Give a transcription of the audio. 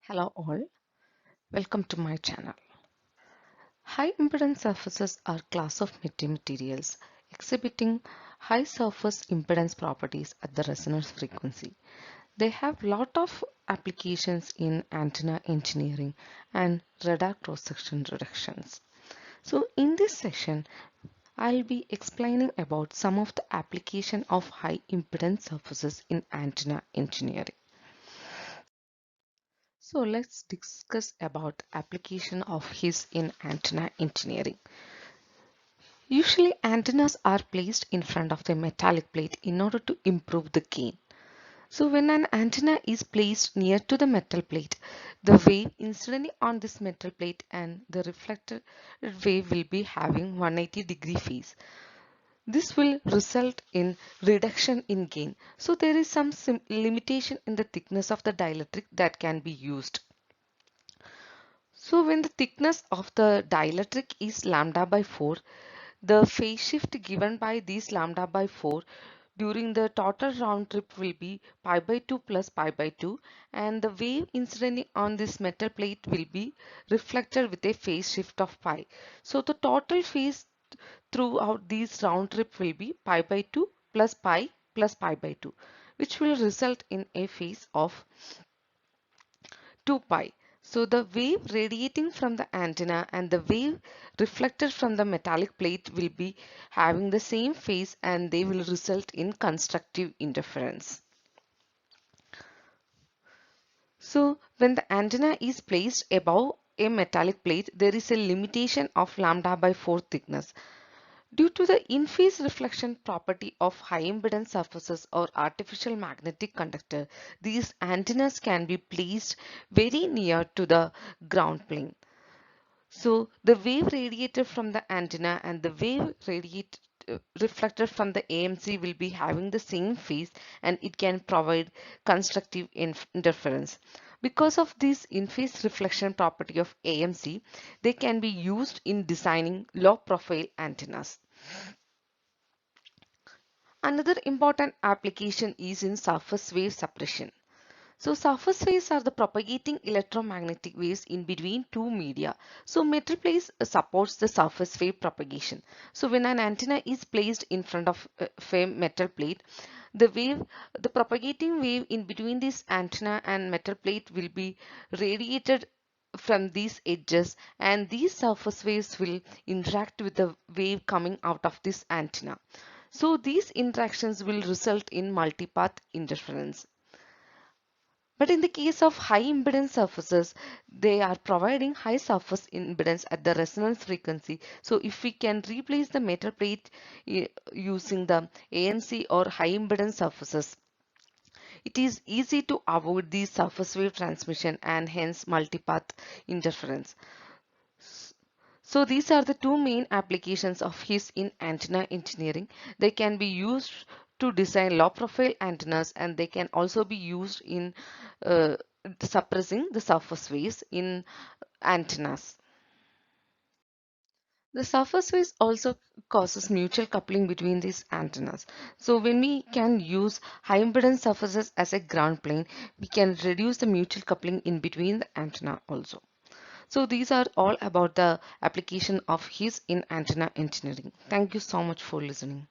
Hello all, welcome to my channel. High impedance surfaces are class of materials exhibiting high surface impedance properties at the resonance frequency. They have lot of applications in antenna engineering and radar cross-section reductions. So in this session, I'll be explaining about some of the application of high impedance surfaces in antenna engineering. So let's discuss about application of his in antenna engineering. Usually antennas are placed in front of the metallic plate in order to improve the gain. So when an antenna is placed near to the metal plate, the wave incidentally on this metal plate and the reflected wave will be having 180-degree phase. This will result in reduction in gain. So there is some limitation in the thickness of the dielectric that can be used. So when the thickness of the dielectric is lambda by 4, the phase shift given by this lambda by 4 during the total round trip will be pi by 2 plus pi by 2, and the wave incidentally on this metal plate will be reflected with a phase shift of pi. So the total phase throughout this round trip will be pi by 2 plus pi by 2, which will result in a phase of 2 pi. So the wave radiating from the antenna and the wave reflected from the metallic plate will be having the same phase and they will result in constructive interference. So when the antenna is placed above a metallic plate, there is a limitation of lambda by 4 thickness. Due to the in-phase reflection property of high impedance surfaces or artificial magnetic conductor, these antennas can be placed very near to the ground plane. So the wave radiated from the antenna and the wave reflected from the AMC will be having the same phase and it can provide constructive interference. Because of this in-phase reflection property of AMC, they can be used in designing low profile antennas. Another important application is in surface wave suppression. So surface waves are the propagating electromagnetic waves in between two media. So metal plate supports the surface wave propagation. So when an antenna is placed in front of a metal plate, the propagating wave in between this antenna and metal plate will be radiated from these edges, and these surface waves will interact with the wave coming out of this antenna. So these interactions will result in multipath interference. But in the case of high impedance surfaces, they are providing high surface impedance at the resonance frequency. So if we can replace the metal plate using the ANC or high impedance surfaces, it is easy to avoid the surface wave transmission and hence multipath interference. So these are the two main applications of his in antenna engineering. They can be used to design low profile antennas and they can also be used in uh, suppressing the surface waves in antennas. The surface waves also causes mutual coupling between these antennas. So when we can use high impedance surfaces as a ground plane, we can reduce the mutual coupling in between the antenna also. So these are all about the application of his in antenna engineering. Thank you so much for listening.